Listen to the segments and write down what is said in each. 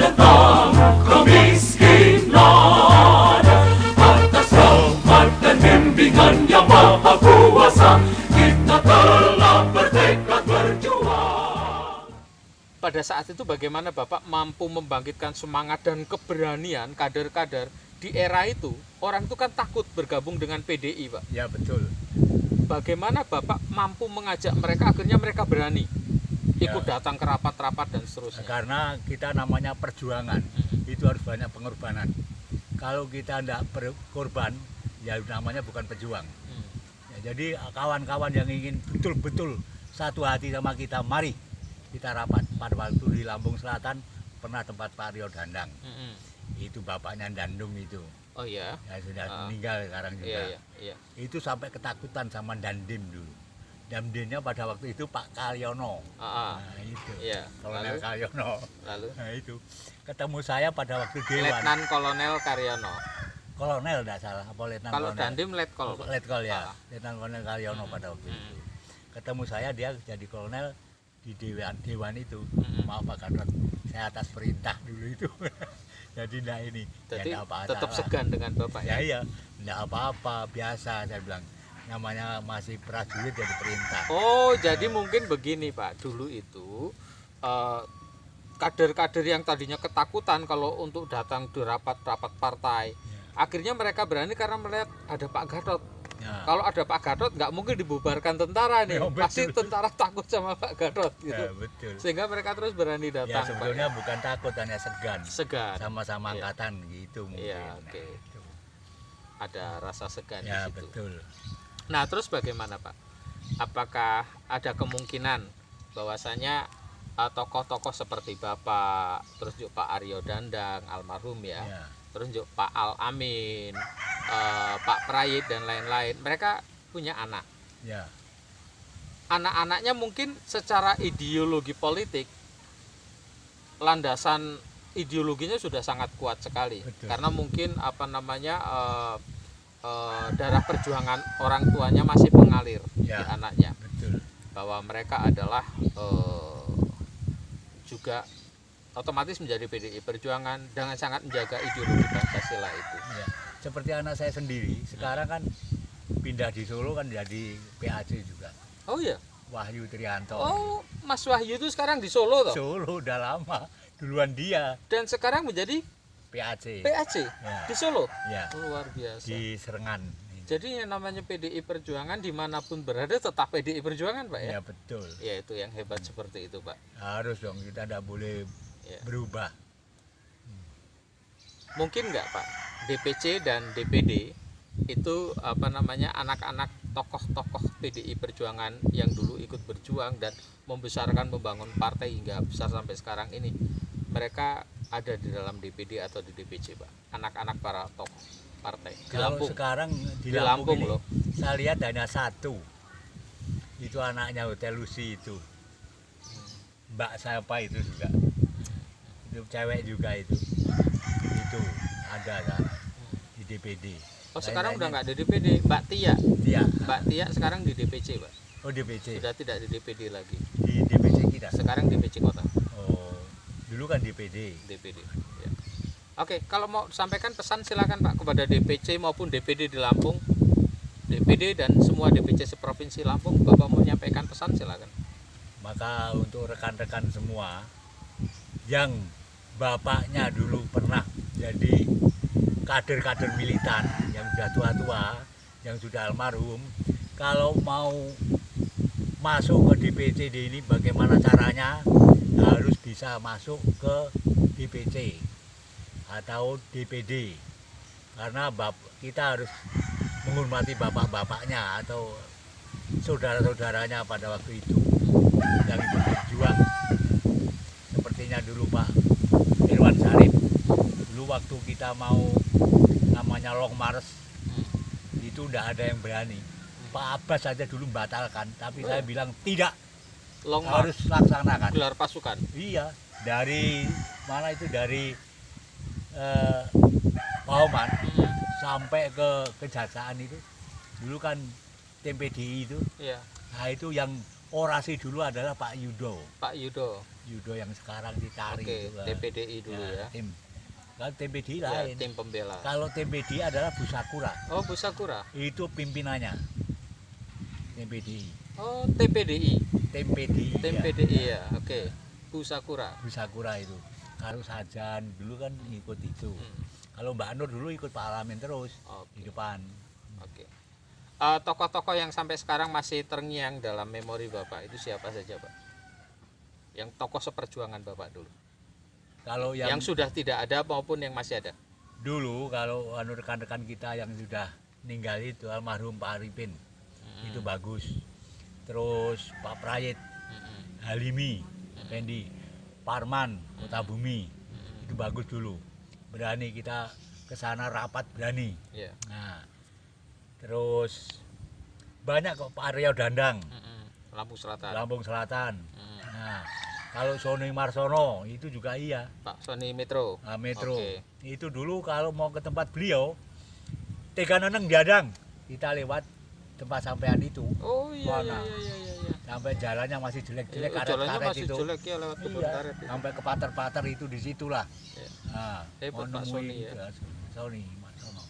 menentang kemiskinan. Atas rahmat dan bimbingan Yang Maha Kuasa, kita telah bertekad berjuang. Pada saat itu bagaimana Bapak mampu membangkitkan semangat dan keberanian kader-kader di era itu? Orang itu kan takut bergabung dengan PDI, Pak. Ya betul. Bagaimana Bapak mampu mengajak mereka akhirnya mereka berani ikut datang ke rapat-rapat dan seterusnya? Karena kita namanya perjuangan, itu harus banyak pengorbanan. Kalau kita tidak berkorban, ya namanya bukan pejuang. Ya, jadi kawan-kawan yang ingin betul-betul satu hati sama kita, mari kita rapat. Pada waktu di Lampung Selatan pernah tempat Pak Rio Dandang. Itu bapaknya Dandung itu. Oh iya. Ya sudah meninggal sekarang juga. Iya. Itu sampai ketakutan sama Dandim dulu. Damdinnya pada waktu itu Pak Kalyono. Nah itu. Iya. Kolonel Kalyono. Lalu? Nah itu. Ketemu saya pada waktu Dewan. Letnan Kolonel Karyono. Kolonel tidak salah, apa Letnan Kalau Kolonel? Dandim Letkol. Letkol ya. Letnan Kolonel Kalyono pada waktu itu. Ketemu saya, dia jadi kolonel di Dewan itu. Maaf Pak Gatot, saya atas perintah dulu itu. Jadi enggak ini. Jadi ya, tetap segan dengan Bapak ya? Ya, enggak apa-apa, biasa saya bilang. Namanya masih prajurit jadi perintah. Oh, jadi mungkin begini Pak, dulu itu kader-kader yang tadinya ketakutan kalau untuk datang di rapat-rapat partai, akhirnya mereka berani karena melihat ada Pak Gatot. Ya. Kalau ada Pak Gatot nggak mungkin dibubarkan tentara nih, pasti tentara takut sama Pak Gatot gitu. Ya, betul. Sehingga mereka terus berani datang. Ya sebetulnya Pak, bukan takut, hanya segan. Sama-sama angkatan gitu mungkin. Iya, oke. Nah, ada rasa segan ya, di situ. Betul. Nah, terus bagaimana Pak? Apakah ada kemungkinan bahwasanya tokoh-tokoh seperti Bapak, terus juga Pak Aryo Dandang, almarhum ya. Terus juga Pak Al Amin, Pak Prayit dan lain-lain, mereka punya anak. Ya. Anak-anaknya mungkin secara ideologi politik, landasan ideologinya sudah sangat kuat sekali. Betul. Karena mungkin darah perjuangan orang tuanya masih mengalir di anaknya. Betul. Bahwa mereka adalah juga otomatis menjadi PDI Perjuangan dengan sangat menjaga ideologi Pancasila itu. Ya, seperti anak saya sendiri, sekarang kan pindah di Solo kan jadi PAC juga. Oh iya? Wahyu Trianto. Oh, Mas Wahyu itu sekarang di Solo toh? Solo udah lama, duluan dia. Dan sekarang menjadi PAC. PAC di Solo? Ya. Luar biasa. Di Serengan. Jadi yang namanya PDI Perjuangan dimanapun berada tetap PDI Perjuangan Pak ya? Ya betul. Ya itu yang hebat seperti itu Pak. Harus dong, kita tidak boleh berubah. Mungkin nggak Pak, DPC dan DPD itu anak-anak tokoh-tokoh PDI Perjuangan yang dulu ikut berjuang dan membesarkan membangun partai hingga besar sampai sekarang ini, mereka ada di dalam DPD atau di DPC Pak, anak-anak para tokoh partai di Kalau Lampung. sekarang di Lampung ini, loh, saya lihat hanya satu, itu anaknya Hotel Lucy itu, Mbak siapa itu juga, itu cewek juga itu ada kan di DPD. Oh sekarang udah nggak di DPD, Mbak Tia. Mbak Tia sekarang di DPC Pak. Oh DPC. Sudah tidak di DPD lagi. Di DPC kita. Sekarang DPC kota. Oh dulu kan DPD. Ya. Oke, kalau mau sampaikan pesan silakan Pak kepada DPC maupun DPD di Lampung, DPD dan semua DPC seprovinsi Lampung. Bapak mau menyampaikan pesan silakan. Maka untuk rekan-rekan semua yang bapaknya dulu pernah jadi kader-kader militan yang sudah tua-tua, yang sudah almarhum, kalau mau masuk ke DPC ini bagaimana caranya? Harus bisa masuk ke DPC atau DPD, karena kita harus menghormati bapak-bapaknya atau saudara-saudaranya pada waktu itu yang ikut berjuang, sepertinya dulu Pak Irwan Sarip. Dulu waktu kita mau namanya Long March itu udah ada yang berani. Pak Abbas saja dulu membatalkan, tapi saya bilang tidak, harus laksanakan. Gelar pasukan. Iya, dari mana itu, dari Pauman sampai ke Kejaksaan itu. Dulu kan tim PDI itu. Iya. Nah itu yang orasi dulu adalah Pak Yudo. Pak Yudo. Yudo yang sekarang dicari Oke, itu. TPDI dulu ya. Tim. Kalau TPDI Ya, lain. tim pembela. Kalau TPDI adalah Bu Sakura. Oh, Bu Sakura. Itu pimpinannya. TPDI. Oh, TPDI. TPDI. Tim ya. PDI ya. Oke. Bu Sakura. Bu Sakura itu. Kalau Sajan dulu kan ikut itu. Hmm. Kalau Mbak Nur dulu ikut Parlemen terus di Oke. depan. Oke. Tokoh-tokoh yang sampai sekarang masih terngiang dalam memori Bapak itu siapa saja, Pak? Yang tokoh seperjuangan Bapak dulu. Kalau Yang sudah tidak ada maupun yang masih ada. dulu kalau rekan-rekan kita yang sudah meninggal itu almarhum Pak Arifin itu bagus. Terus Pak Prayit, Mm-mm. Halimi, Pendi, Parman, Kota Bumi itu bagus dulu. Berani kita ke sana rapat berani. Ya. Nah, terus banyak kok Pak Aryo Dandang, Mm-mm. Lampung Selatan. Lampung Selatan. Mm. Nah, kalau Sony Marsono itu juga iya. Pak Sony Metro. Nah, Metro. Oke. Itu dulu kalau mau ke tempat beliau, Teganeneng Jadang, kita lewat tempat sampean itu. Oh iya Mana? iya. Sampai jalannya masih jelek-jelek, Jalannya karet-karet masih itu. jelek ya lewat kebun Iya, karet itu. sampai ke pater-pater itu di situlah. Iya. Nah, Hebat mau Pak nemuin Sony ya. itu, Sony Marsono.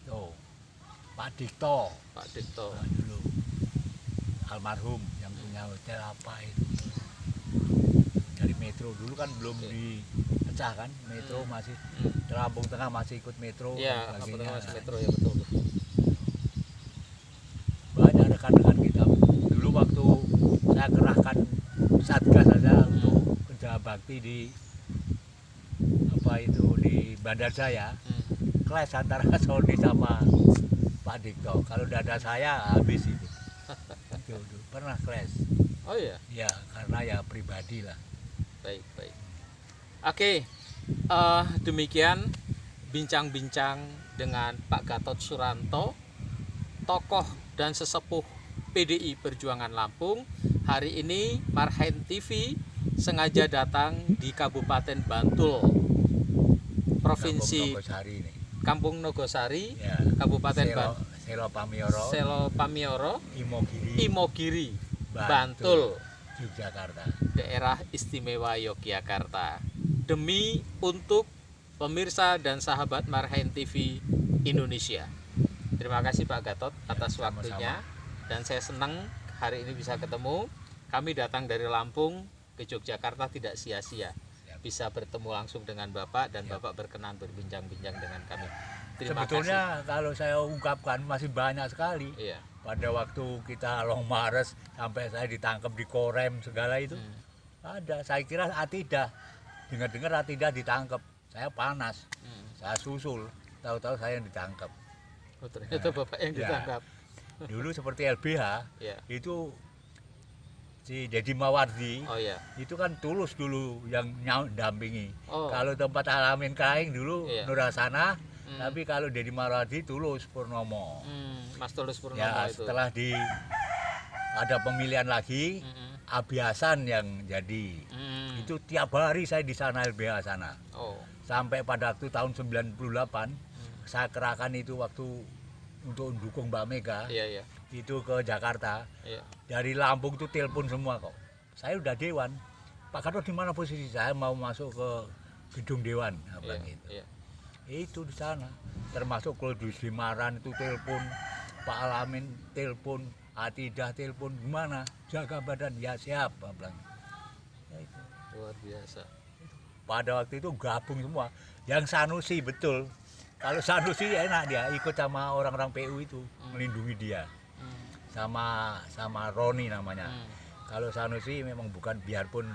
Tuh. Pak Dikto. Pak Dikto. Nah, dulu almarhum yang punya hotel apa itu dari Metro dulu kan belum Oke. dipecah kan Metro masih Lampung Tengah masih ikut Metro Iya, dan apa sebagainya. namanya Metro ya betul. Banyak rekan-rekan kita dulu waktu saya kerahkan satgas saja untuk kerja bakti di apa itu di Bandar Jaya kelas antara Sony sama Pak Dikto kalau udah ada saya habis itu pernah kelas. Oh iya, Ya, karena ya pribadi lah. baik. Oke, demikian bincang-bincang dengan Pak Gatot Suranto, tokoh dan sesepuh PDI Perjuangan Lampung. Hari ini Marhaen TV sengaja datang di Kabupaten Bantul, Provinsi Nogosari ini. Kampung Nogosari, Ya. Kabupaten Selo Pamioro, Selo Pamioro, Imogiri, Imogiri, Bantul, Yogyakarta. daerah istimewa Yogyakarta. Demi untuk pemirsa dan sahabat Marhaen TV Indonesia. Terima kasih Pak Gatot atas sama-sama. waktunya. Dan saya senang hari ini bisa ketemu. Kami datang dari Lampung ke Yogyakarta tidak sia-sia. Bisa bertemu langsung dengan Bapak dan Bapak berkenan berbincang-bincang dengan kami. Terima Sebetulnya kalau saya ungkapkan masih banyak sekali. kasih. Iya. Pada waktu kita Long Mares sampai saya ditangkap di Korem segala itu ada. Saya kira Atidah, dengar-dengar Atidah ditangkap. Saya panas, saya susul. Tahu-tahu saya yang ditangkap. Oh, ternyata Bapak yang Ya. ditangkap. Dulu seperti LBH Ya. itu si Deddy Mawardi. Oh ya. Itu kan Tulus dulu yang dampingi. Oh. Kalau tempat Alamin Kaing dulu Iya. Nur Hasanah, tapi kalau Deddy Mawardi Tulus Purnomo. Mas Tulus Purnomo Ya, itu. setelah ada pemilihan lagi, Abi Hasan yang jadi. Itu tiap hari saya di sana LBH sana. Oh. Sampai pada waktu tahun 98 saya kerahkan itu waktu untuk dukung Mbak Mega. Iya. Itu ke Jakarta. Iya. Dari Lampung tuh telepon semua kok. Saya udah dewan. Pak Gatot di mana posisi saya mau masuk ke gedung dewan, nah, bilang gitu. Iya. Itu di sana. Termasuk Klodus Limaran itu telepon, Pak Alamin telepon, Atidah telepon, gimana? Jaga badan, ya siap, Pak bilang. Ya, itu. Luar biasa. Pada waktu itu gabung semua. Yang Sanusi betul. Kalau Sanusi enak dia ikut sama orang-orang PU itu, melindungi dia. Sama Roni namanya. Kalau Sanusi memang bukan, biarpun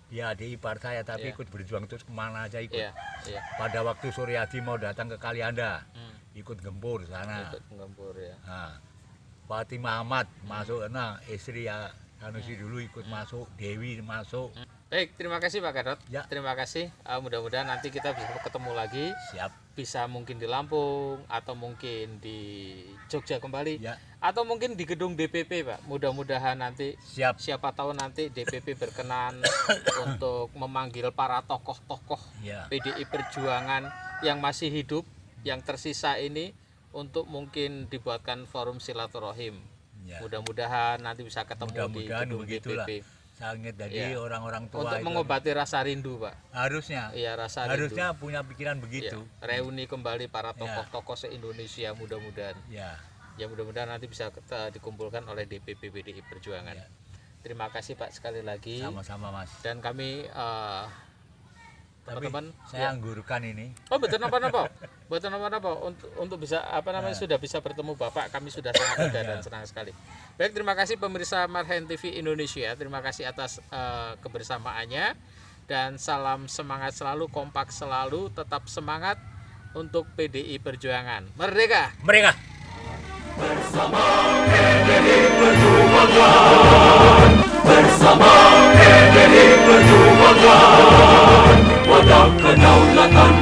dia adik ipar saya tapi Iya. ikut berjuang terus kemana aja ikut. Iya. Pada waktu Suryadi mau datang ke Kalianda, ikut gempur sana. Ikut menggempur ya. Nah, Fatimah Ahmad masuk, nah istri ya Sanusi dulu ikut masuk, Dewi masuk. Baik, terima kasih Pak Gatot. Ya. Terima kasih. Mudah-mudahan nanti kita bisa ketemu lagi. Siap. Bisa mungkin di Lampung atau mungkin di Jogja kembali Ya, atau mungkin di gedung DPP Pak. Mudah-mudahan nanti siap. siapa tahu nanti DPP berkenan untuk memanggil para tokoh-tokoh Ya. PDI Perjuangan yang masih hidup, yang tersisa ini untuk mungkin dibuatkan forum silaturahim. Ya. Mudah-mudahan nanti bisa ketemu di Mudah-mudahan gedung begitulah. DPP. sangat. Jadi Iya. orang-orang tua Untuk itu mengobati rasa rindu, Pak. harusnya Iya, rasa harusnya rindu. punya pikiran begitu. Iya. Reuni kembali para tokoh-tokoh se-Indonesia mudah-mudahan. Ya. Ya mudah-mudahan nanti bisa dikumpulkan oleh DPP PDI Perjuangan. Ya. Terima kasih Pak sekali lagi. Sama-sama Mas. Dan kami Tapi teman-teman saya anggurkan ini. oh betul napa-napa. Betul napa-napa untuk bisa sudah bisa bertemu Bapak, kami sudah sangat lega dan senang sekali. Baik, terima kasih pemirsa Marhaen TV Indonesia. Terima kasih atas kebersamaannya dan salam semangat selalu, kompak selalu, tetap semangat untuk PDI Perjuangan. Merdeka. Mereka Bersama PDI Perjuangan, bersama PDI Perjuangan, wadah kedaulatan